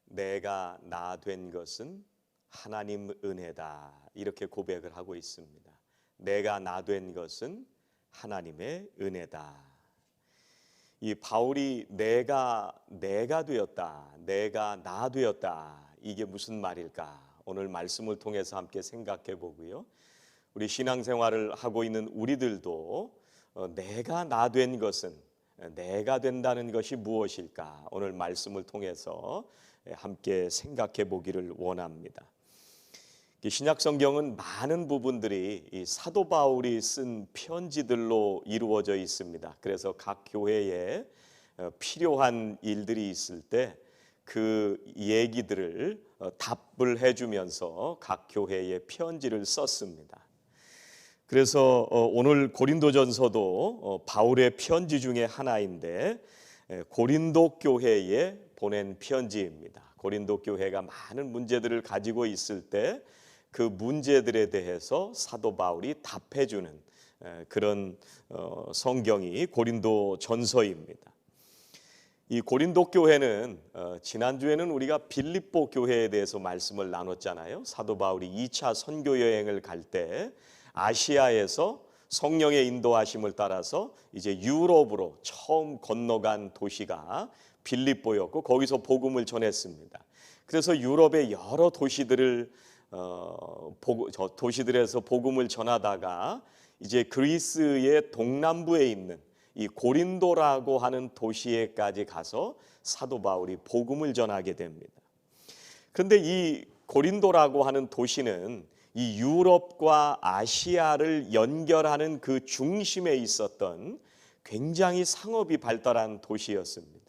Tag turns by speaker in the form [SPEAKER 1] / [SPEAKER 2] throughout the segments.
[SPEAKER 1] 내가 나 된 것은 하나님 은혜다, 이렇게 고백을 하고 있습니다. 내가 나 된 것은 하나님의 은혜다. 이 바울이 내가 되었다, 내가 나 되었다, 이게 무슨 말일까? 오늘 말씀을 통해서 함께 생각해 보고요. 우리 신앙생활을 하고 있는 우리들도 내가 나 된 것은, 내가 된다는 것이 무엇일까? 오늘 말씀을 통해서 함께 생각해 보기를 원합니다. 신약 성경은 많은 부분들이 이 사도 바울이 쓴 편지들로 이루어져 있습니다. 그래서 각 교회에 필요한 일들이 있을 때 그 얘기들을 답을 해주면서 각 교회에 편지를 썼습니다. 그래서 오늘 고린도전서도 바울의 편지 중에 하나인데 고린도 교회에 보낸 편지입니다. 고린도 교회가 많은 문제들을 가지고 있을 때 그 문제들에 대해서 사도 바울이 답해주는 그런 성경이 고린도전서입니다. 이 고린도 교회는 지난주에는 우리가 빌립보 교회에 대해서 말씀을 나눴잖아요. 사도 바울이 2차 선교 여행을 갈 때 아시아에서 성령의 인도하심을 따라서 이제 유럽으로 처음 건너간 도시가 빌립보였고 거기서 복음을 전했습니다. 그래서 유럽의 여러 도시들에서 복음을 전하다가 이제 그리스의 동남부에 있는 이 고린도라고 하는 도시에까지 가서 사도 바울이 복음을 전하게 됩니다. 그런데 이 고린도라고 하는 도시는 이 유럽과 아시아를 연결하는 그 중심에 있었던 굉장히 상업이 발달한 도시였습니다.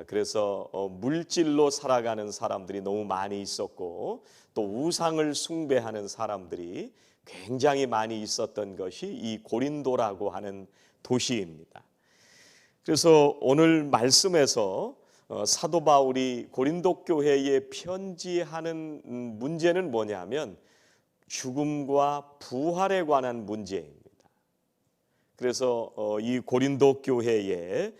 [SPEAKER 1] 그래서 물질로 살아가는 사람들이 너무 많이 있었고 또 우상을 숭배하는 사람들이 굉장히 많이 있었던 것이 이 고린도라고 하는 도시입니다. 그래서 오늘 말씀에서 사도 바울이 고린도 교회에 편지하는 문제는 뭐냐면 죽음과 부활에 관한 문제입니다. 그래서 이 고린도 교회에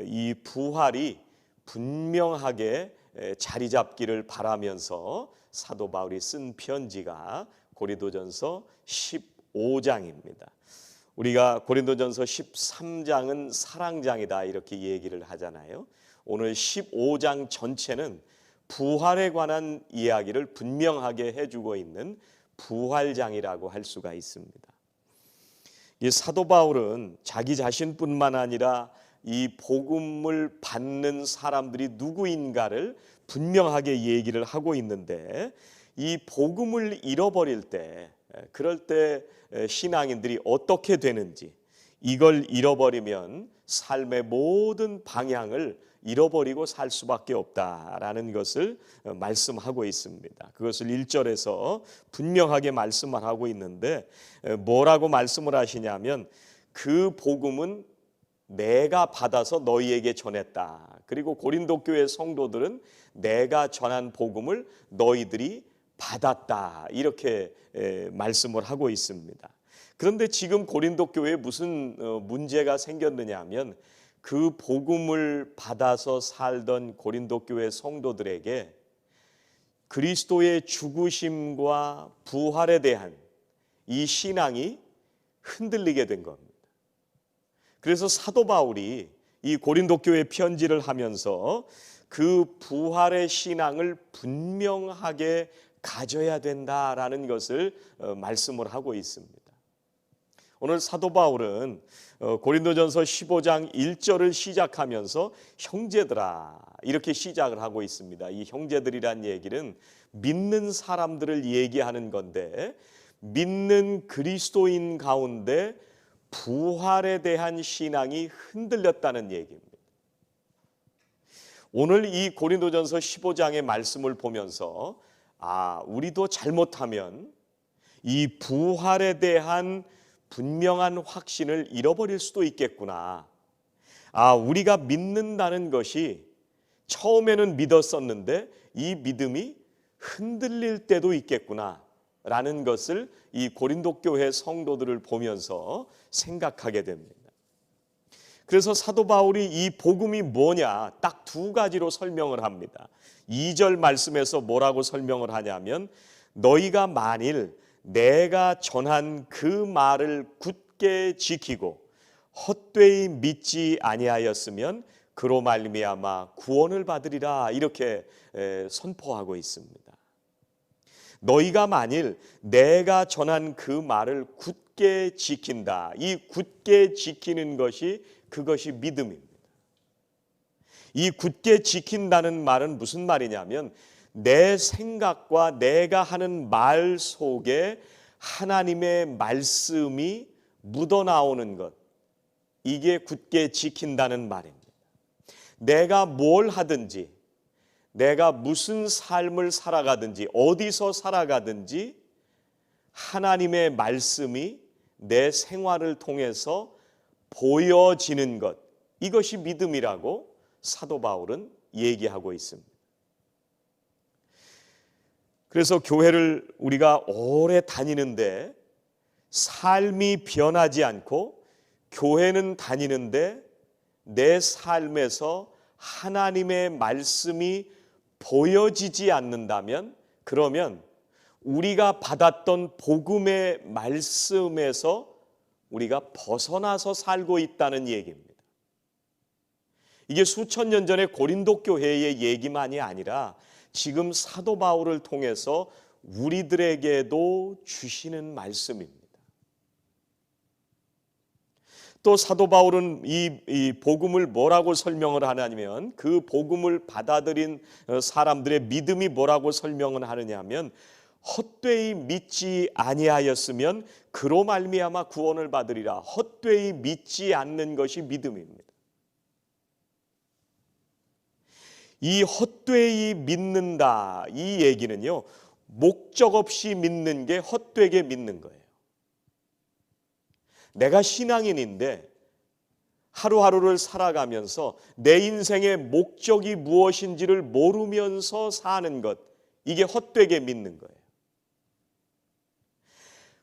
[SPEAKER 1] 이 부활이 분명하게 자리 잡기를 바라면서 사도 바울이 쓴 편지가 고린도전서 15장입니다. 우리가 고린도전서 13장은 사랑장이다 이렇게 얘기를 하잖아요. 오늘 15장 전체는 부활에 관한 이야기를 분명하게 해주고 있는 부활장이라고 할 수가 있습니다. 이 사도 바울은 자기 자신뿐만 아니라 이 복음을 받는 사람들이 누구인가를 분명하게 얘기를 하고 있는데 이 복음을 잃어버릴 때, 그럴 때 신앙인들이 어떻게 되는지, 이걸 잃어버리면 삶의 모든 방향을 잃어버리고 살 수밖에 없다라는 것을 말씀하고 있습니다. 그것을 1절에서 분명하게 말씀을 하고 있는데 뭐라고 말씀을 하시냐면 그 복음은 내가 받아서 너희에게 전했다. 그리고 고린도 교회 성도들은 내가 전한 복음을 너희들이 받았다. 이렇게 말씀을 하고 있습니다. 그런데 지금 고린도 교회에 무슨 문제가 생겼느냐 하면 그 복음을 받아서 살던 고린도 교회 성도들에게 그리스도의 죽으심과 부활에 대한 이 신앙이 흔들리게 된 겁니다. 그래서 사도 바울이 이 고린도 교회 편지를 하면서 그 부활의 신앙을 분명하게 가져야 된다라는 것을 말씀을 하고 있습니다. 오늘 사도 바울은 고린도전서 15장 1절을 시작하면서 형제들아 이렇게 시작을 하고 있습니다. 이 형제들이란 얘기는 믿는 사람들을 얘기하는 건데 믿는 그리스도인 가운데 부활에 대한 신앙이 흔들렸다는 얘기입니다. 오늘 이 고린도전서 15장의 말씀을 보면서 우리도 잘못하면 이 부활에 대한 분명한 확신을 잃어버릴 수도 있겠구나. 우리가 믿는다는 것이 처음에는 믿었었는데 이 믿음이 흔들릴 때도 있겠구나 라는 것을 이 고린도 교회 성도들을 보면서 생각하게 됩니다. 그래서 사도 바울이 이 복음이 뭐냐 딱 두 가지로 설명을 합니다. 2절 말씀에서 뭐라고 설명을 하냐면 너희가 만일 내가 전한 그 말을 굳게 지키고 헛되이 믿지 아니하였으면 그로 말미암아 구원을 받으리라 이렇게 선포하고 있습니다. 너희가 만일 내가 전한 그 말을 굳게 지킨다. 이 굳게 지키는 것이 그것이 믿음입니다. 이 굳게 지킨다는 말은 무슨 말이냐면 내 생각과 내가 하는 말 속에 하나님의 말씀이 묻어나오는 것. 이게 굳게 지킨다는 말입니다. 내가 뭘 하든지 내가 무슨 삶을 살아가든지 어디서 살아가든지 하나님의 말씀이 내 생활을 통해서 보여지는 것, 이것이 믿음이라고 사도 바울은 얘기하고 있습니다. 그래서 교회를 우리가 오래 다니는데 삶이 변하지 않고 교회는 다니는데 내 삶에서 하나님의 말씀이 보여지지 않는다면 그러면 우리가 받았던 복음의 말씀에서 우리가 벗어나서 살고 있다는 얘기입니다. 이게 수천 년 전의 고린도 교회의 얘기만이 아니라 지금 사도 바울을 통해서 우리들에게도 주시는 말씀입니다. 또 사도 바울은 이 복음을 뭐라고 설명을 하냐면 그 복음을 받아들인 사람들의 믿음이 뭐라고 설명을 하느냐면 헛되이 믿지 아니하였으면 그로 말미암아 구원을 받으리라. 헛되이 믿지 않는 것이 믿음입니다. 이 헛되이 믿는다 이 얘기는요 목적 없이 믿는 게 헛되게 믿는 거예요. 내가 신앙인인데 하루하루를 살아가면서 내 인생의 목적이 무엇인지를 모르면서 사는 것, 이게 헛되게 믿는 거예요.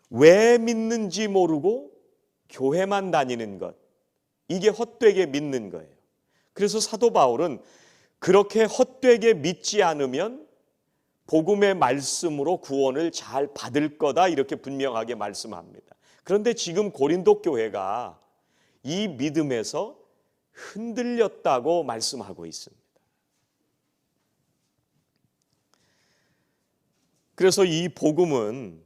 [SPEAKER 1] 왜 믿는지 모르고 교회만 다니는 것, 이게 헛되게 믿는 거예요. 그래서 사도 바울은 그렇게 헛되게 믿지 않으면 복음의 말씀으로 구원을 잘 받을 거다 이렇게 분명하게 말씀합니다. 그런데 지금 고린도 교회가 이 믿음에서 흔들렸다고 말씀하고 있습니다. 그래서 이 복음은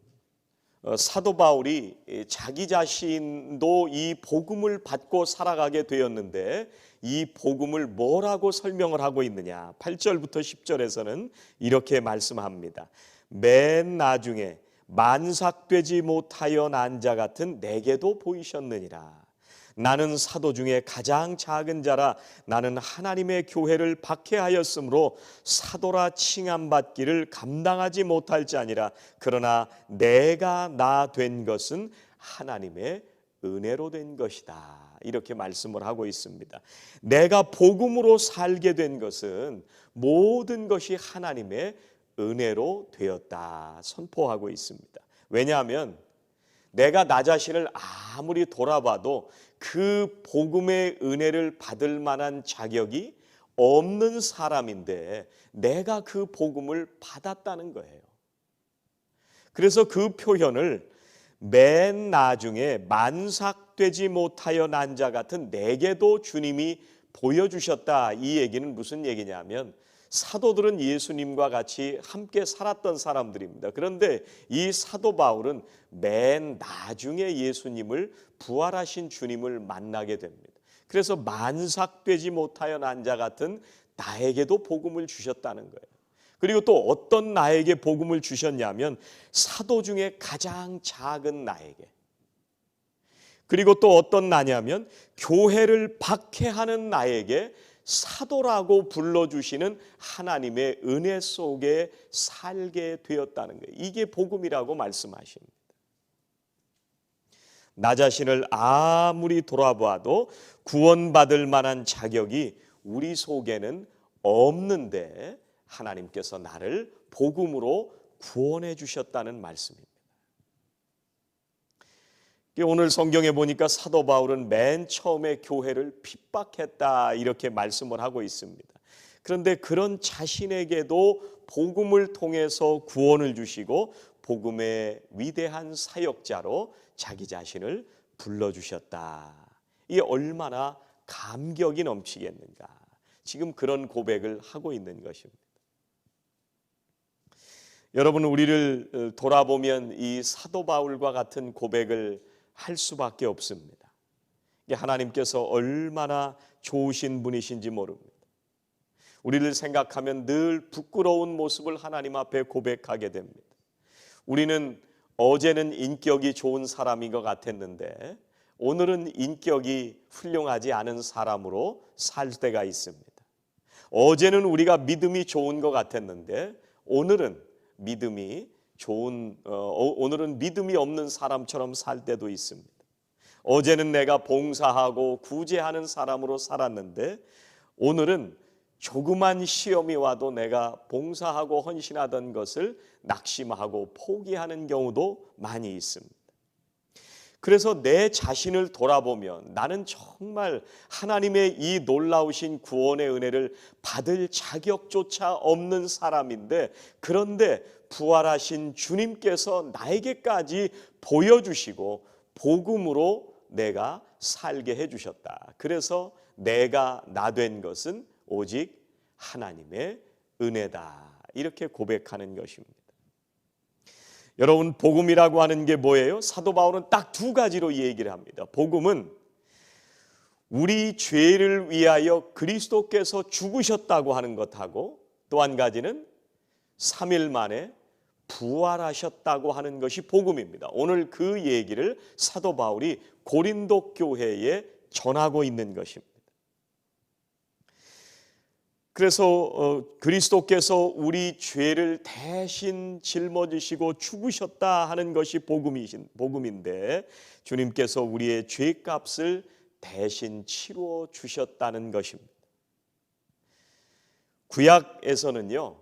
[SPEAKER 1] 사도 바울이 자기 자신도 이 복음을 받고 살아가게 되었는데 이 복음을 뭐라고 설명을 하고 있느냐. 8절부터 10절에서는 이렇게 말씀합니다. 맨 나중에 만삭되지 못하여 난 자 같은 내게도 보이셨느니라. 나는 사도 중에 가장 작은 자라 나는 하나님의 교회를 박해하였으므로 사도라 칭함받기를 감당하지 못할 자니라. 그러나 내가 나 된 것은 하나님의 은혜로 된 것이다. 이렇게 말씀을 하고 있습니다. 내가 복음으로 살게 된 것은 모든 것이 하나님의 은혜로 되었다 선포하고 있습니다. 왜냐하면 내가 나 자신을 아무리 돌아봐도 그 복음의 은혜를 받을 만한 자격이 없는 사람인데 내가 그 복음을 받았다는 거예요. 그래서 그 표현을 맨 나중에 만삭되지 못하여 난 자 같은 내게도 주님이 보여주셨다. 이 얘기는 무슨 얘기냐면 사도들은 예수님과 같이 함께 살았던 사람들입니다. 그런데 이 사도 바울은 맨 나중에 예수님을 부활하신 주님을 만나게 됩니다. 그래서 만삭되지 못하여 난 자 같은 나에게도 복음을 주셨다는 거예요. 그리고 또 어떤 나에게 복음을 주셨냐면 사도 중에 가장 작은 나에게. 그리고 또 어떤 나냐면 교회를 박해하는 나에게 사도라고 불러주시는 하나님의 은혜 속에 살게 되었다는 거예요. 이게 복음이라고 말씀하십니다. 나 자신을 아무리 돌아봐도 구원받을 만한 자격이 우리 속에는 없는데 하나님께서 나를 복음으로 구원해 주셨다는 말씀입니다. 오늘 성경에 보니까 사도 바울은 맨 처음에 교회를 핍박했다 이렇게 말씀을 하고 있습니다. 그런데 그런 자신에게도 복음을 통해서 구원을 주시고 복음의 위대한 사역자로 자기 자신을 불러주셨다. 이게 얼마나 감격이 넘치겠는가. 지금 그런 고백을 하고 있는 것입니다. 여러분, 우리를 돌아보면 이 사도 바울과 같은 고백을 할 수밖에 없습니다. 하나님께서 얼마나 좋으신 분이신지 모릅니다. 우리를 생각하면 늘 부끄러운 모습을 하나님 앞에 고백하게 됩니다. 우리는 어제는 인격이 좋은 사람인 것 같았는데 오늘은 인격이 훌륭하지 않은 사람으로 살 때가 있습니다. 어제는 우리가 믿음이 좋은 것 같았는데 오늘은 믿음이 없는 사람처럼 살 때도 있습니다. 어제는 내가 봉사하고 구제하는 사람으로 살았는데 오늘은 조그만 시험이 와도 내가 봉사하고 헌신하던 것을 낙심하고 포기하는 경우도 많이 있습니다. 그래서 내 자신을 돌아보면 나는 정말 하나님의 이 놀라우신 구원의 은혜를 받을 자격조차 없는 사람인데, 그런데 부활하신 주님께서 나에게까지 보여주시고 복음으로 내가 살게 해주셨다. 그래서 내가 나 된 것은 오직 하나님의 은혜다. 이렇게 고백하는 것입니다. 여러분, 복음이라고 하는 게 뭐예요? 사도 바울은 딱 두 가지로 이 얘기를 합니다. 복음은 우리 죄를 위하여 그리스도께서 죽으셨다고 하는 것하고 또 한 가지는 3일 만에 부활하셨다고 하는 것이 복음입니다. 오늘 그 얘기를 사도 바울이 고린도 교회에 전하고 있는 것입니다. 그래서 그리스도께서 우리 죄를 대신 짊어지시고 죽으셨다 하는 것이 복음인데 주님께서 우리의 죄값을 대신 치루어 주셨다는 것입니다. 구약에서는요,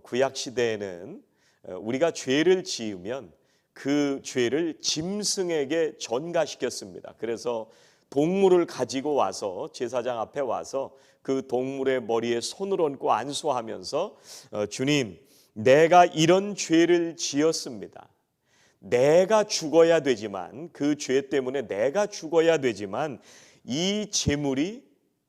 [SPEAKER 1] 구약 시대에는 우리가 죄를 지으면 그 죄를 짐승에게 전가시켰습니다. 그래서 동물을 가지고 와서 제사장 앞에 와서 그 동물의 머리에 손을 얹고 안수하면서 주님, 내가 이런 죄를 지었습니다. 내가 죽어야 되지만, 그 죄 때문에 내가 죽어야 되지만 이 제물이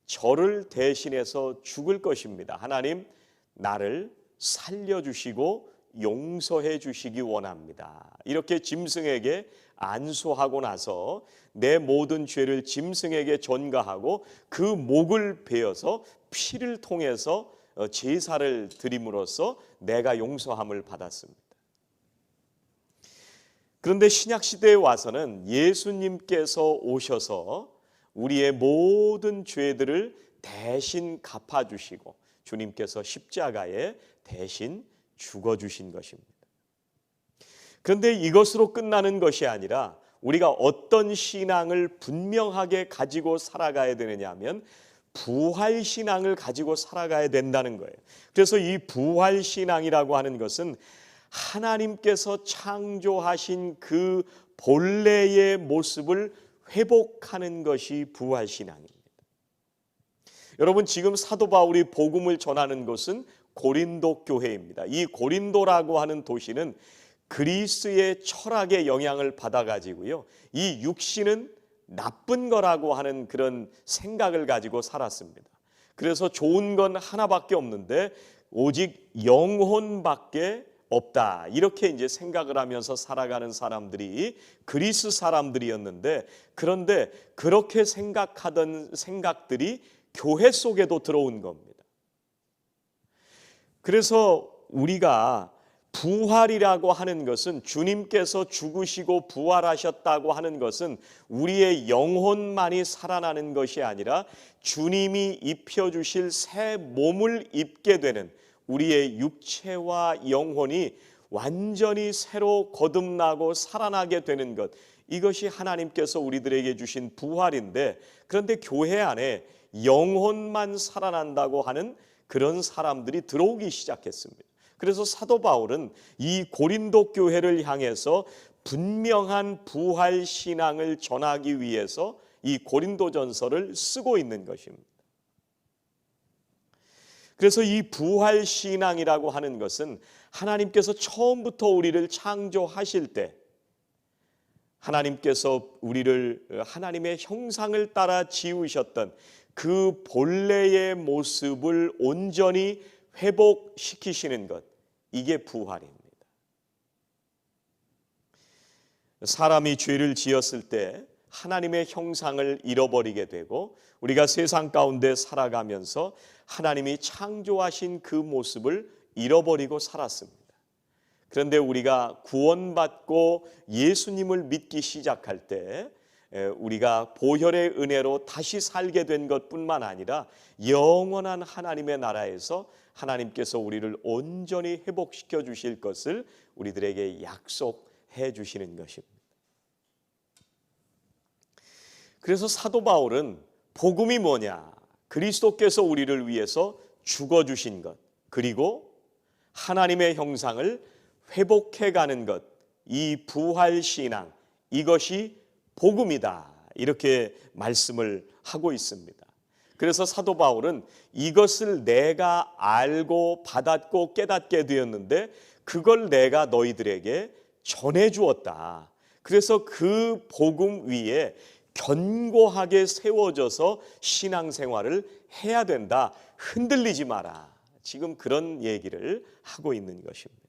[SPEAKER 1] 저를 대신해서 죽을 것입니다. 하나님, 나를 살려주시고 용서해 주시기 원합니다. 이렇게 짐승에게 안수하고 나서 내 모든 죄를 짐승에게 전가하고 그 목을 베어서 피를 통해서 제사를 드림으로써 내가 용서함을 받았습니다. 그런데 신약 시대에 와서는 예수님께서 오셔서 우리의 모든 죄들을 대신 갚아주시고 주님께서 십자가에 대신 죽어주신 것입니다. 그런데 이것으로 끝나는 것이 아니라 우리가 어떤 신앙을 분명하게 가지고 살아가야 되느냐 하면 부활신앙을 가지고 살아가야 된다는 거예요. 그래서 이 부활신앙이라고 하는 것은 하나님께서 창조하신 그 본래의 모습을 회복하는 것이 부활신앙입니다. 여러분, 지금 사도 바울이 복음을 전하는 곳은 고린도 교회입니다. 이 고린도라고 하는 도시는 그리스의 철학의 영향을 받아가지고요, 이 육신은 나쁜 거라고 하는 그런 생각을 가지고 살았습니다. 그래서 좋은 건 하나밖에 없는데 오직 영혼밖에 없다, 이렇게 이제 생각을 하면서 살아가는 사람들이 그리스 사람들이었는데, 그런데 그렇게 생각하던 생각들이 교회 속에도 들어온 겁니다. 그래서 우리가 부활이라고 하는 것은, 주님께서 죽으시고 부활하셨다고 하는 것은 우리의 영혼만이 살아나는 것이 아니라 주님이 입혀주실 새 몸을 입게 되는 우리의 육체와 영혼이 완전히 새로 거듭나고 살아나게 되는 것, 이것이 하나님께서 우리들에게 주신 부활인데, 그런데 교회 안에 영혼만 살아난다고 하는 그런 사람들이 들어오기 시작했습니다. 그래서 사도 바울은 이 고린도 교회를 향해서 분명한 부활 신앙을 전하기 위해서 이 고린도전서를 쓰고 있는 것입니다. 그래서 이 부활 신앙이라고 하는 것은 하나님께서 처음부터 우리를 창조하실 때 하나님께서 우리를 하나님의 형상을 따라 지으셨던 그 본래의 모습을 온전히 회복시키시는 것, 이게 부활입니다. 사람이 죄를 지었을 때 하나님의 형상을 잃어버리게 되고 우리가 세상 가운데 살아가면서 하나님이 창조하신 그 모습을 잃어버리고 살았습니다. 그런데 우리가 구원받고 예수님을 믿기 시작할 때 우리가 보혈의 은혜로 다시 살게 된 것뿐만 아니라 영원한 하나님의 나라에서 하나님께서 우리를 온전히 회복시켜 주실 것을 우리들에게 약속해 주시는 것입니다. 그래서 사도 바울은 복음이 뭐냐? 그리스도께서 우리를 위해서 죽어주신 것, 그리고 하나님의 형상을 회복해가는 것, 이 부활신앙, 이것이 복음이다, 이렇게 말씀을 하고 있습니다. 그래서 사도 바울은 이것을 내가 알고 받았고 깨닫게 되었는데 그걸 내가 너희들에게 전해주었다. 그래서 그 복음 위에 견고하게 세워져서 신앙생활을 해야 된다. 흔들리지 마라. 지금 그런 얘기를 하고 있는 것입니다.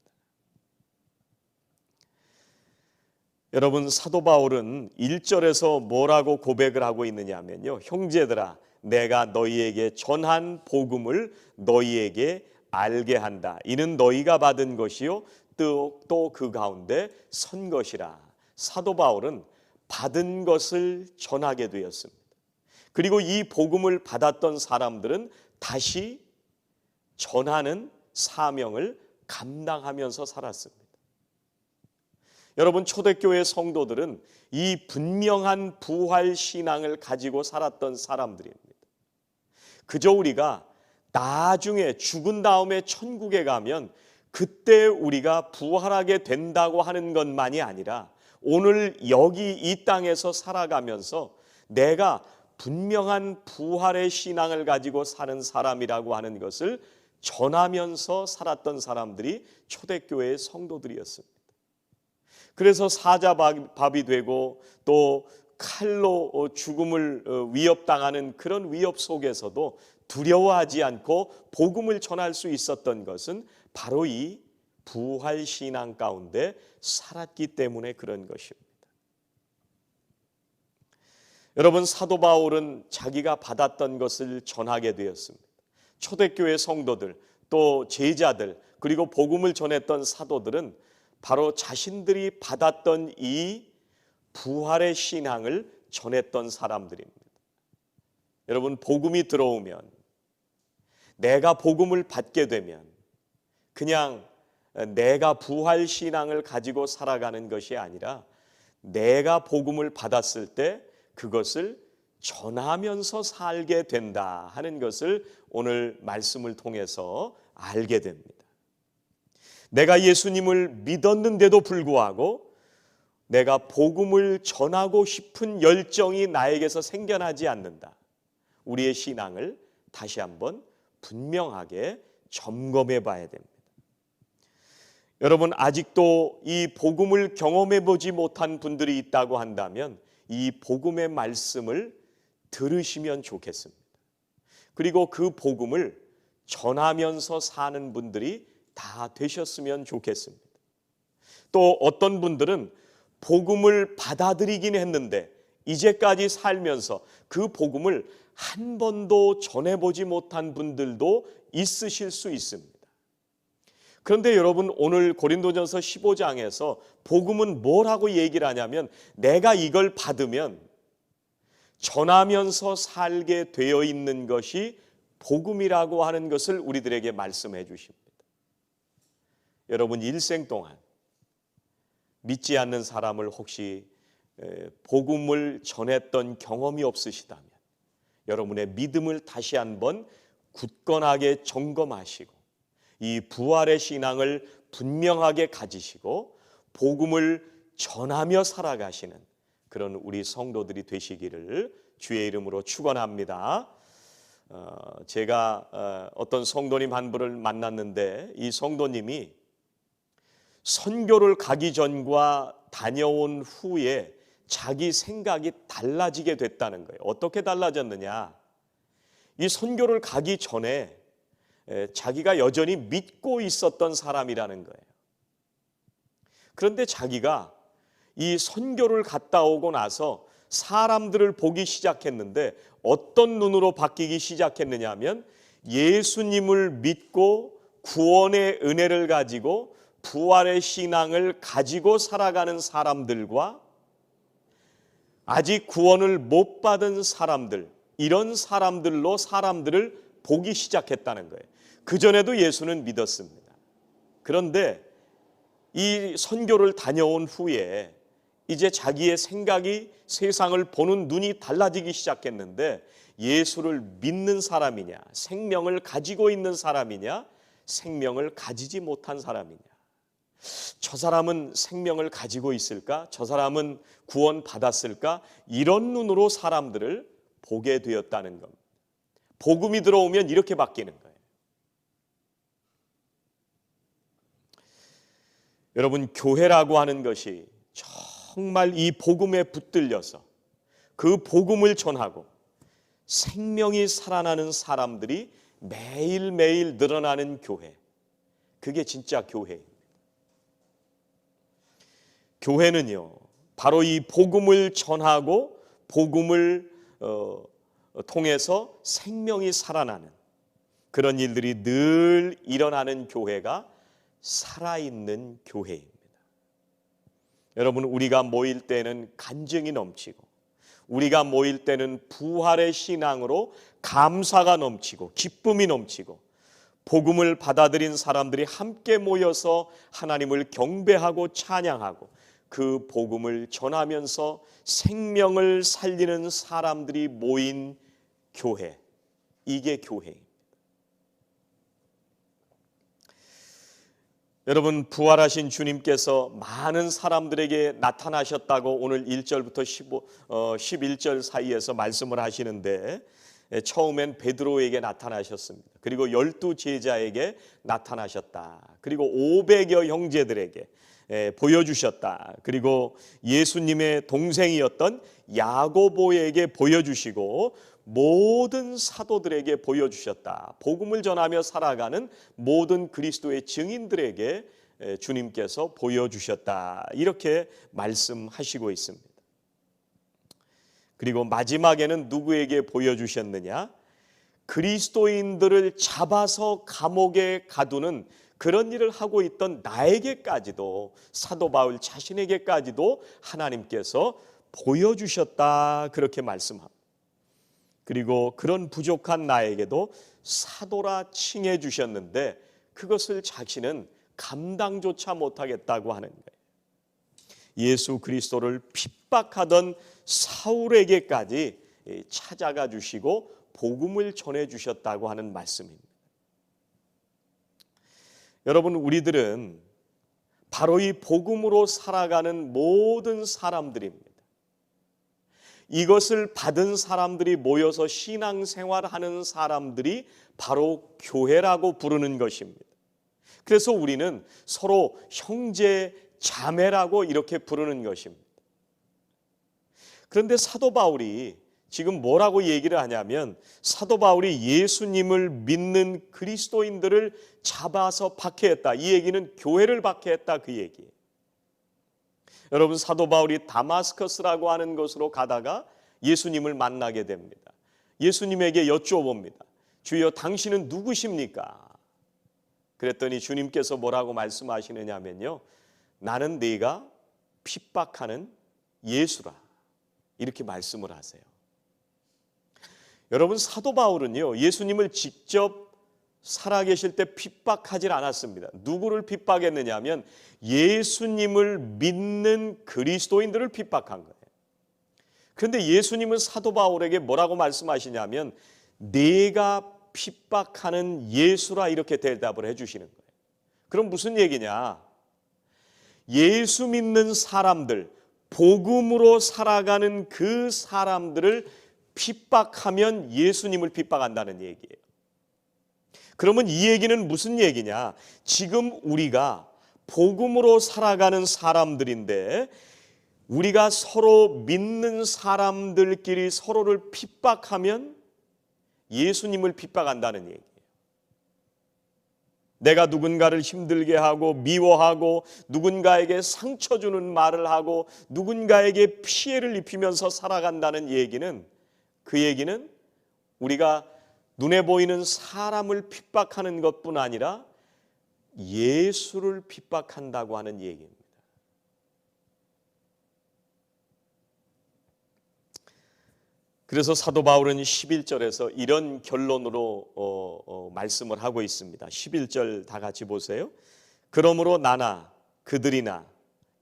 [SPEAKER 1] 여러분, 사도 바울은 1절에서 뭐라고 고백을 하고 있느냐 하면요, 형제들아, 내가 너희에게 전한 복음을 너희에게 알게 한다. 이는 너희가 받은 것이요 또 그 가운데 선 것이라. 사도 바울은 받은 것을 전하게 되었습니다. 그리고 이 복음을 받았던 사람들은 다시 전하는 사명을 감당하면서 살았습니다. 여러분, 초대교회 성도들은 이 분명한 부활 신앙을 가지고 살았던 사람들입니다. 그저 우리가 나중에 죽은 다음에 천국에 가면 그때 우리가 부활하게 된다고 하는 것만이 아니라 오늘 여기 이 땅에서 살아가면서 내가 분명한 부활의 신앙을 가지고 사는 사람이라고 하는 것을 전하면서 살았던 사람들이 초대교회의 성도들이었습니다. 그래서 사자밥이 되고 또 칼로 죽음을 위협당하는 그런 위협 속에서도 두려워하지 않고 복음을 전할 수 있었던 것은 바로 이 부활신앙 가운데 살았기 때문에 그런 것입니다. 여러분, 사도 바울은 자기가 받았던 것을 전하게 되었습니다. 초대교회 성도들, 또 제자들, 그리고 복음을 전했던 사도들은 바로 자신들이 받았던 이 부활의 신앙을 전했던 사람들입니다. 여러분, 복음이 들어오면, 내가 복음을 받게 되면 그냥 내가 부활 신앙을 가지고 살아가는 것이 아니라 내가 복음을 받았을 때 그것을 전하면서 살게 된다 하는 것을 오늘 말씀을 통해서 알게 됩니다. 내가 예수님을 믿었는데도 불구하고 내가 복음을 전하고 싶은 열정이 나에게서 생겨나지 않는다. 우리의 신앙을 다시 한번 분명하게 점검해 봐야 됩니다. 여러분, 아직도 이 복음을 경험해 보지 못한 분들이 있다고 한다면 이 복음의 말씀을 들으시면 좋겠습니다. 그리고 그 복음을 전하면서 사는 분들이 다 되셨으면 좋겠습니다. 또 어떤 분들은 복음을 받아들이긴 했는데 이제까지 살면서 그 복음을 한 번도 전해보지 못한 분들도 있으실 수 있습니다. 그런데 여러분, 오늘 고린도전서 15장에서 복음은 뭐라고 얘기를 하냐면 내가 이걸 받으면 전하면서 살게 되어 있는 것이 복음이라고 하는 것을 우리들에게 말씀해 주십니다. 여러분, 일생 동안 믿지 않는 사람을 혹시 복음을 전했던 경험이 없으시다면 여러분의 믿음을 다시 한번 굳건하게 점검하시고 이 부활의 신앙을 분명하게 가지시고 복음을 전하며 살아가시는 그런 우리 성도들이 되시기를 주의 이름으로 축원합니다. 제가 어떤 성도님 한 분을 만났는데 이 성도님이 선교를 가기 전과 다녀온 후에 자기 생각이 달라지게 됐다는 거예요. 어떻게 달라졌느냐? 이 선교를 가기 전에 자기가 여전히 믿고 있었던 사람이라는 거예요. 그런데 자기가 이 선교를 갔다 오고 나서 사람들을 보기 시작했는데 어떤 눈으로 바뀌기 시작했느냐 하면 예수님을 믿고 구원의 은혜를 가지고 부활의 신앙을 가지고 살아가는 사람들과 아직 구원을 못 받은 사람들, 이런 사람들로 사람들을 보기 시작했다는 거예요. 그전에도 예수는 믿었습니다. 그런데 이 선교를 다녀온 후에 이제 자기의 생각이 세상을 보는 눈이 달라지기 시작했는데 예수를 믿는 사람이냐, 생명을 가지고 있는 사람이냐, 생명을 가지지 못한 사람이냐. 저 사람은 생명을 가지고 있을까? 저 사람은 구원 받았을까? 이런 눈으로 사람들을 보게 되었다는 겁니다. 복음이 들어오면 이렇게 바뀌는 거예요. 여러분, 교회라고 하는 것이 정말 이 복음에 붙들려서 그 복음을 전하고 생명이 살아나는 사람들이 매일매일 늘어나는 교회, 그게 진짜 교회입니다. 교회는요, 바로 이 복음을 전하고 복음을 통해서 생명이 살아나는 그런 일들이 늘 일어나는 교회가 살아있는 교회입니다. 여러분, 우리가 모일 때는 간증이 넘치고 우리가 모일 때는 부활의 신앙으로 감사가 넘치고 기쁨이 넘치고 복음을 받아들인 사람들이 함께 모여서 하나님을 경배하고 찬양하고 그 복음을 전하면서 생명을 살리는 사람들이 모인 교회, 이게 교회입니다. 여러분, 부활하신 주님께서 많은 사람들에게 나타나셨다고 오늘 1절부터 11절 사이에서 말씀을 하시는데 처음엔 베드로에게 나타나셨습니다. 그리고 12제자에게 나타나셨다. 그리고 500여 형제들에게 보여주셨다. 그리고 예수님의 동생이었던 야고보에게 보여주시고 모든 사도들에게 보여주셨다. 복음을 전하며 살아가는 모든 그리스도의 증인들에게 주님께서 보여주셨다. 이렇게 말씀하시고 있습니다. 그리고 마지막에는 누구에게 보여주셨느냐? 그리스도인들을 잡아서 감옥에 가두는 그런 일을 하고 있던 나에게까지도, 사도 바울 자신에게까지도 하나님께서 보여주셨다. 그렇게 말씀합니다. 그리고 그런 부족한 나에게도 사도라 칭해 주셨는데 그것을 자신은 감당조차 못하겠다고 하는 거예요. 예수 그리스도를 핍박하던 사울에게까지 찾아가 주시고 복음을 전해 주셨다고 하는 말씀입니다. 여러분, 우리들은 바로 이 복음으로 살아가는 모든 사람들입니다. 이것을 받은 사람들이 모여서 신앙생활하는 사람들이 바로 교회라고 부르는 것입니다. 그래서 우리는 서로 형제, 자매라고 이렇게 부르는 것입니다. 그런데 사도 바울이 지금 뭐라고 얘기를 하냐면 사도 바울이 예수님을 믿는 그리스도인들을 잡아서 박해했다. 이 얘기는 교회를 박해했다, 그 얘기예요. 여러분, 사도 바울이 다마스커스라고 하는 곳으로 가다가 예수님을 만나게 됩니다. 예수님에게 여쭤봅니다. 주여, 당신은 누구십니까? 그랬더니 주님께서 뭐라고 말씀하시느냐면요, 나는 네가 핍박하는 예수라, 이렇게 말씀을 하세요. 여러분, 사도 바울은요, 예수님을 직접 살아계실 때 핍박하지 않았습니다. 누구를 핍박했느냐 하면 예수님을 믿는 그리스도인들을 핍박한 거예요. 그런데 예수님은 사도 바울에게 뭐라고 말씀하시냐면 내가 핍박하는 예수라, 이렇게 대답을 해주시는 거예요. 그럼 무슨 얘기냐? 예수 믿는 사람들, 복음으로 살아가는 그 사람들을 핍박하면 예수님을 핍박한다는 얘기예요. 그러면 이 얘기는 무슨 얘기냐? 지금 우리가 복음으로 살아가는 사람들인데 우리가 서로 믿는 사람들끼리 서로를 핍박하면 예수님을 핍박한다는 얘기예요. 내가 누군가를 힘들게 하고 미워하고 누군가에게 상처 주는 말을 하고 누군가에게 피해를 입히면서 살아간다는 얘기는, 그 얘기는 우리가 눈에 보이는 사람을 핍박하는 것뿐 아니라 예수를 핍박한다고 하는 얘기입니다. 그래서 사도 바울은 11절에서 이런 결론으로 말씀을 하고 있습니다. 11절 다 같이 보세요. 그러므로 나나 그들이나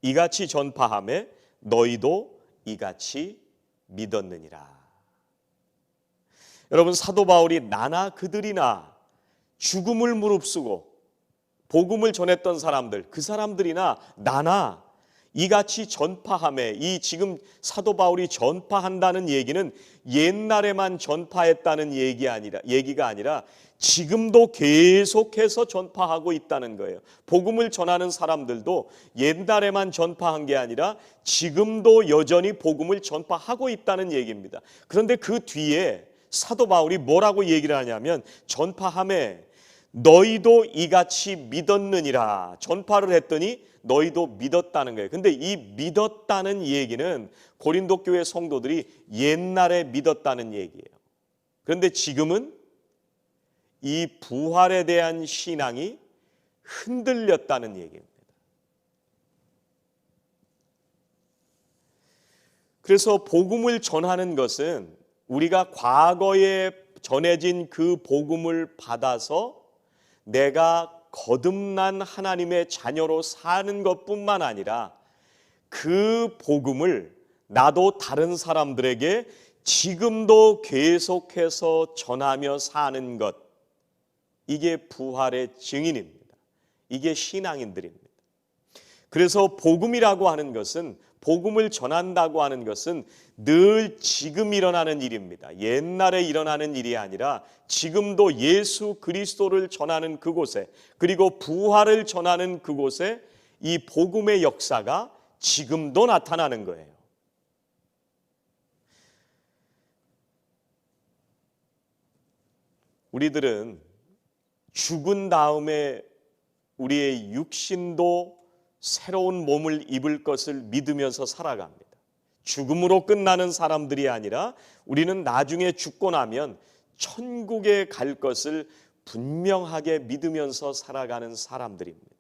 [SPEAKER 1] 이같이 전파하매 너희도 이같이 믿었느니라. 여러분, 사도 바울이 나나 그들이나 죽음을 무릅쓰고 복음을 전했던 사람들, 그 사람들이나 나나 이같이 전파하매, 이 지금 사도 바울이 전파한다는 얘기는 옛날에만 전파했다는 얘기가 아니라 지금도 계속해서 전파하고 있다는 거예요. 복음을 전하는 사람들도 옛날에만 전파한 게 아니라 지금도 여전히 복음을 전파하고 있다는 얘기입니다. 그런데 그 뒤에 사도 바울이 뭐라고 얘기를 하냐면 전파하매 너희도 이같이 믿었느니라. 전파를 했더니 너희도 믿었다는 거예요. 근데 이 믿었다는 얘기는 고린도 교회 성도들이 옛날에 믿었다는 얘기예요. 그런데 지금은 이 부활에 대한 신앙이 흔들렸다는 얘기입니다. 그래서 복음을 전하는 것은 우리가 과거에 전해진 그 복음을 받아서 내가 거듭난 하나님의 자녀로 사는 것뿐만 아니라 그 복음을 나도 다른 사람들에게 지금도 계속해서 전하며 사는 것, 이게 부활의 증인입니다. 이게 신앙인들입니다. 그래서 복음이라고 하는 것은, 복음을 전한다고 하는 것은 늘 지금 일어나는 일입니다. 옛날에 일어나는 일이 아니라 지금도 예수 그리스도를 전하는 그곳에, 그리고 부활을 전하는 그곳에 이 복음의 역사가 지금도 나타나는 거예요. 우리들은 죽은 다음에 우리의 육신도 새로운 몸을 입을 것을 믿으면서 살아갑니다. 죽음으로 끝나는 사람들이 아니라 우리는 나중에 죽고 나면 천국에 갈 것을 분명하게 믿으면서 살아가는 사람들입니다.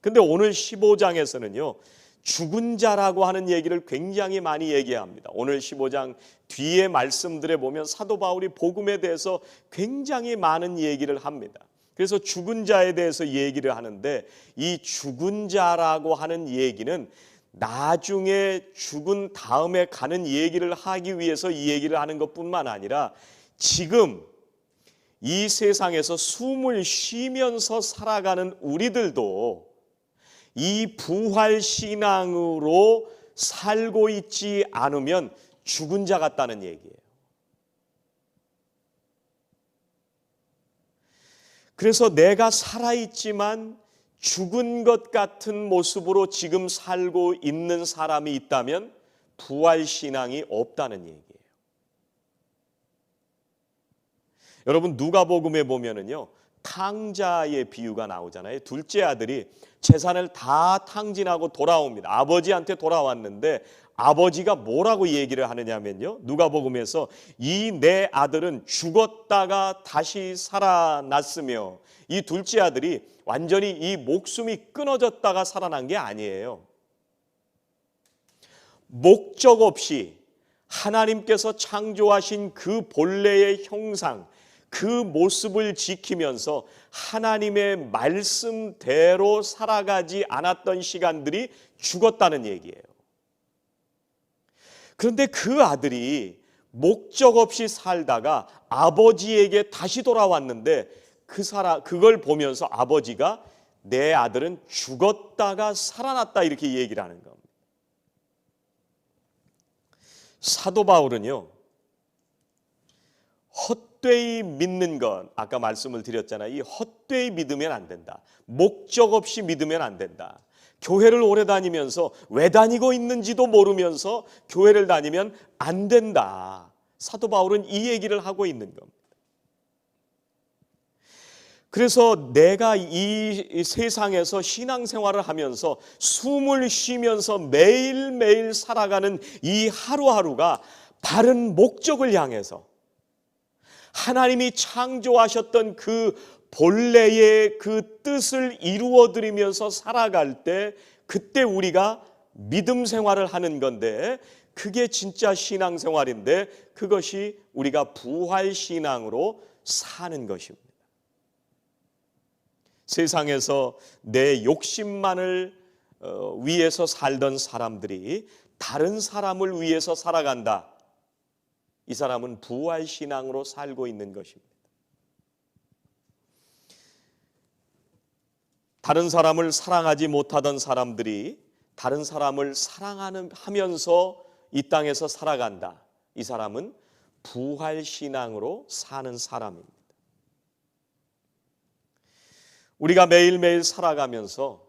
[SPEAKER 1] 근데 오늘 15장에서는요, 죽은 자라고 하는 얘기를 굉장히 많이 얘기합니다. 오늘 15장 뒤에 말씀들에 보면 사도 바울이 복음에 대해서 굉장히 많은 얘기를 합니다. 그래서 죽은 자에 대해서 얘기를 하는데, 이 죽은 자라고 하는 얘기는 나중에 죽은 다음에 가는 얘기를 하기 위해서 이 얘기를 하는 것뿐만 아니라 지금 이 세상에서 숨을 쉬면서 살아가는 우리들도 이 부활 신앙으로 살고 있지 않으면 죽은 자 같다는 얘기예요. 그래서 내가 살아있지만 죽은 것 같은 모습으로 지금 살고 있는 사람이 있다면 부활 신앙이 없다는 얘기예요. 여러분, 누가복음에 보면은요, 탕자의 비유가 나오잖아요. 둘째 아들이 재산을 다 탕진하고 돌아옵니다. 아버지한테 돌아왔는데 아버지가 뭐라고 얘기를 하느냐면요, 누가복음에서 이 내 아들은 죽었다가 다시 살아났으며, 이 둘째 아들이 완전히 이 목숨이 끊어졌다가 살아난 게 아니에요. 목적 없이 하나님께서 창조하신 그 본래의 형상, 그 모습을 지키면서 하나님의 말씀대로 살아가지 않았던 시간들이 죽었다는 얘기예요. 그런데 그 아들이 목적 없이 살다가 아버지에게 다시 돌아왔는데 그걸 보면서 아버지가 내 아들은 죽었다가 살아났다 이렇게 얘기를 하는 겁니다. 사도 바울은요, 헛되이 믿는 것, 아까 말씀을 드렸잖아요. 이 헛되이 믿으면 안 된다. 목적 없이 믿으면 안 된다. 교회를 오래 다니면서 왜 다니고 있는지도 모르면서 교회를 다니면 안 된다. 사도 바울은 이 얘기를 하고 있는 겁니다. 그래서 내가 이 세상에서 신앙생활을 하면서 숨을 쉬면서 매일매일 살아가는 이 하루하루가 바른 목적을 향해서 하나님이 창조하셨던 그 본래의 그 뜻을 이루어드리면서 살아갈 때 그때 우리가 믿음 생활을 하는 건데 그게 진짜 신앙생활인데 그것이 우리가 부활신앙으로 사는 것입니다. 세상에서 내 욕심만을 위해서 살던 사람들이 다른 사람을 위해서 살아간다. 이 사람은 부활신앙으로 살고 있는 것입니다. 다른 사람을 사랑하지 못하던 사람들이 다른 사람을 사랑하면서 이 땅에서 살아간다. 이 사람은 부활신앙으로 사는 사람입니다. 우리가 매일매일 살아가면서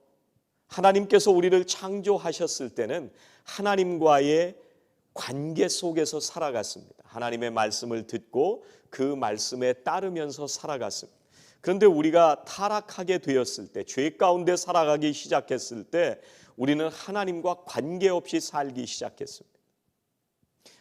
[SPEAKER 1] 하나님께서 우리를 창조하셨을 때는 하나님과의 관계 속에서 살아갔습니다. 하나님의 말씀을 듣고 그 말씀에 따르면서 살아갔습니다. 그런데 우리가 타락하게 되었을 때, 죄 가운데 살아가기 시작했을 때 우리는 하나님과 관계없이 살기 시작했습니다.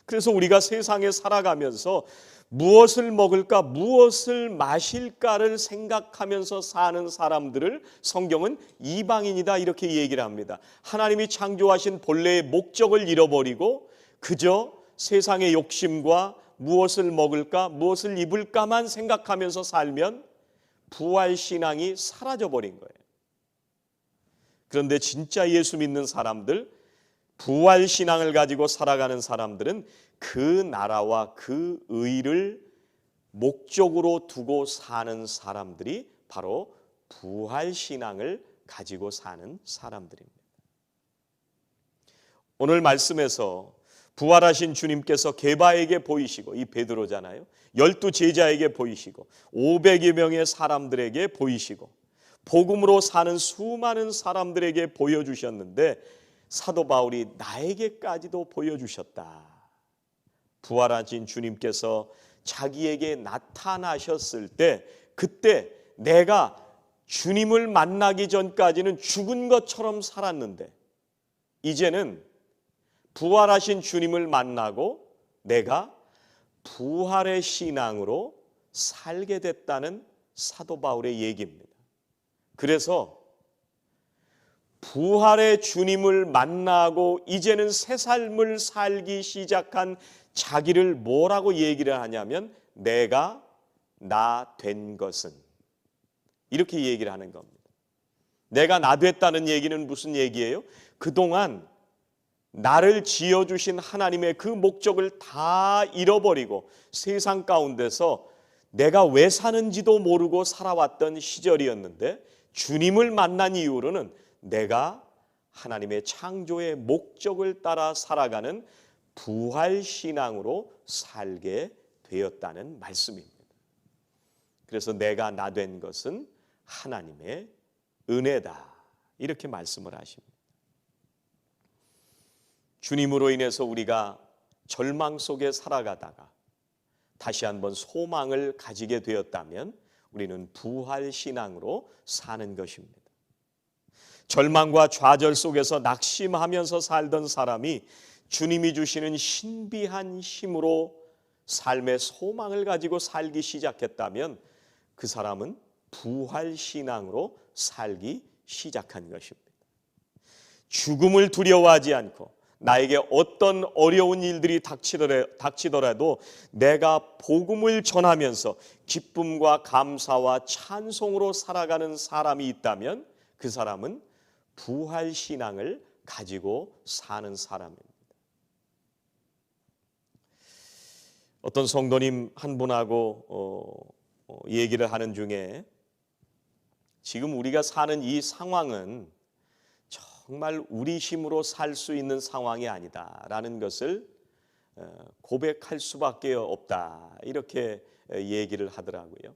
[SPEAKER 1] 그래서 우리가 세상에 살아가면서 무엇을 먹을까, 무엇을 마실까를 생각하면서 사는 사람들을 성경은 이방인이다 이렇게 얘기를 합니다. 하나님이 창조하신 본래의 목적을 잃어버리고 그저 세상의 욕심과 무엇을 먹을까, 무엇을 입을까만 생각하면서 살면 부활신앙이 사라져버린 거예요. 그런데 진짜 예수 믿는 사람들, 부활신앙을 가지고 살아가는 사람들은 그 나라와 그 의를 목적으로 두고 사는 사람들이 바로 부활신앙을 가지고 사는 사람들입니다. 오늘 말씀에서 부활하신 주님께서 게바에게 보이시고, 이 베드로잖아요. 12 제자에게 보이시고 500여 명의 사람들에게 보이시고 복음으로 사는 수많은 사람들에게 보여주셨는데 사도 바울이 나에게까지도 보여주셨다. 부활하신 주님께서 자기에게 나타나셨을 때 그때 내가 주님을 만나기 전까지는 죽은 것처럼 살았는데 이제는 부활하신 주님을 만나고 내가 부활의 신앙으로 살게 됐다는 사도 바울의 얘기입니다. 그래서 부활의 주님을 만나고 이제는 새 삶을 살기 시작한 자기를 뭐라고 얘기를 하냐면 내가 나 된 것은 이렇게 얘기를 하는 겁니다. 내가 나 됐다는 얘기는 무슨 얘기예요? 그동안 나를 지어주신 하나님의 그 목적을 다 잃어버리고 세상 가운데서 내가 왜 사는지도 모르고 살아왔던 시절이었는데 주님을 만난 이후로는 내가 하나님의 창조의 목적을 따라 살아가는 부활신앙으로 살게 되었다는 말씀입니다. 그래서 내가 나 된 것은 하나님의 은혜다 이렇게 말씀을 하십니다. 주님으로 인해서 우리가 절망 속에 살아가다가 다시 한번 소망을 가지게 되었다면 우리는 부활신앙으로 사는 것입니다. 절망과 좌절 속에서 낙심하면서 살던 사람이 주님이 주시는 신비한 힘으로 삶의 소망을 가지고 살기 시작했다면 그 사람은 부활신앙으로 살기 시작한 것입니다. 죽음을 두려워하지 않고 나에게 어떤 어려운 일들이 닥치더라도 내가 복음을 전하면서 기쁨과 감사와 찬송으로 살아가는 사람이 있다면 그 사람은 부활신앙을 가지고 사는 사람입니다. 어떤 성도님 한 분하고 얘기를 하는 중에 지금 우리가 사는 이 상황은 정말 우리 힘으로 살 수 있는 상황이 아니다라는 것을 고백할 수밖에 없다, 이렇게 얘기를 하더라고요.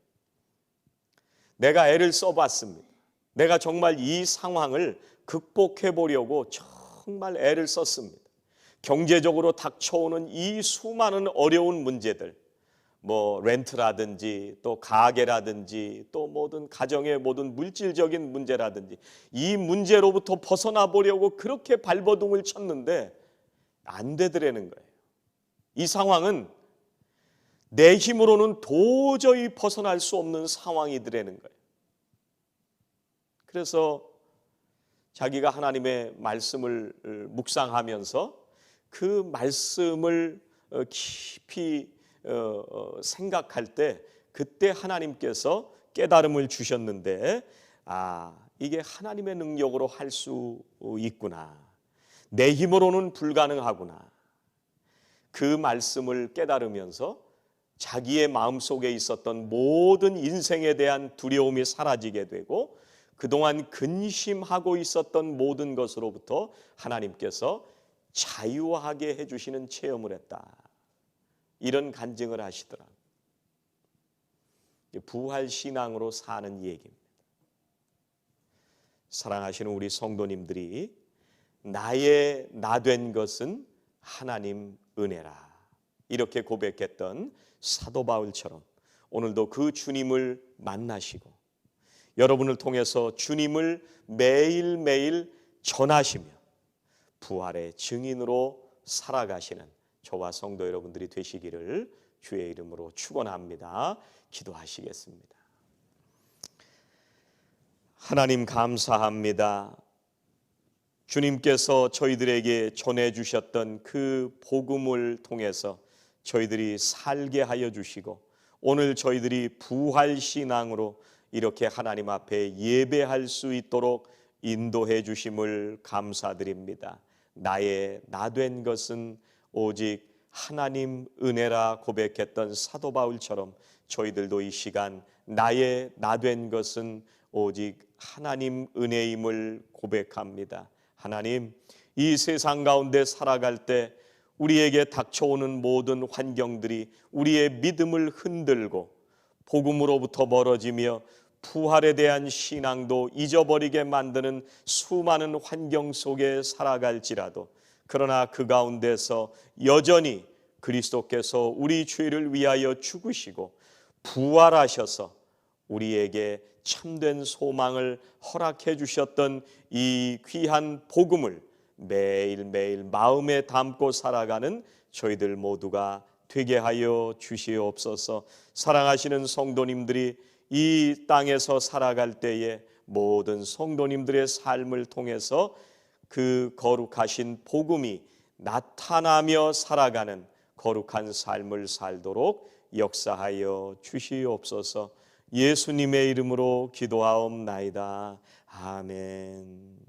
[SPEAKER 1] 내가 애를 써봤습니다. 내가 정말 이 상황을 극복해 보려고 정말 애를 썼습니다. 경제적으로 닥쳐오는 이 수많은 어려운 문제들, 렌트라든지 또 가게라든지 또 모든 가정의 모든 물질적인 문제라든지 이 문제로부터 벗어나 보려고 그렇게 발버둥을 쳤는데 안 되더라는 거예요. 이 상황은 내 힘으로는 도저히 벗어날 수 없는 상황이더라는 거예요. 그래서 자기가 하나님의 말씀을 묵상하면서 그 말씀을 깊이 생각할 때 그때 하나님께서 깨달음을 주셨는데, 이게 하나님의 능력으로 할 수 있구나, 내 힘으로는 불가능하구나. 그 말씀을 깨달으면서 자기의 마음속에 있었던 모든 인생에 대한 두려움이 사라지게 되고 그동안 근심하고 있었던 모든 것으로부터 하나님께서 자유하게 해주시는 체험을 했다, 이런 간증을 하시더라고요. 부활신앙으로 사는 얘기입니다. 사랑하시는 우리 성도님들이 나의 나된 것은 하나님 은혜라, 이렇게 고백했던 사도 바울처럼 오늘도 그 주님을 만나시고 여러분을 통해서 주님을 매일매일 전하시며 부활의 증인으로 살아가시는 저와 성도 여러분들이 되시기를 주의 이름으로 축원합니다. 기도하시겠습니다. 하나님 감사합니다. 주님께서 저희들에게 전해주셨던 그 복음을 통해서 저희들이 살게 하여 주시고 오늘 저희들이 부활신앙으로 이렇게 하나님 앞에 예배할 수 있도록 인도해 주심을 감사드립니다. 나의 나된 것은 오직 하나님 은혜라 고백했던 사도 바울처럼 저희들도 이 시간 나의 나된 것은 오직 하나님 은혜임을 고백합니다. 하나님, 이 세상 가운데 살아갈 때 우리에게 닥쳐오는 모든 환경들이 우리의 믿음을 흔들고 복음으로부터 멀어지며 부활에 대한 신앙도 잊어버리게 만드는 수많은 환경 속에 살아갈지라도, 그러나 그 가운데서 여전히 그리스도께서 우리 죄를 위하여 죽으시고 부활하셔서 우리에게 참된 소망을 허락해 주셨던 이 귀한 복음을 매일매일 마음에 담고 살아가는 저희들 모두가 되게 하여 주시옵소서. 사랑하시는 성도님들이 이 땅에서 살아갈 때에 모든 성도님들의 삶을 통해서 그 거룩하신 복음이 나타나며 살아가는 거룩한 삶을 살도록 역사하여 주시옵소서. 예수님의 이름으로 기도하옵나이다. 아멘.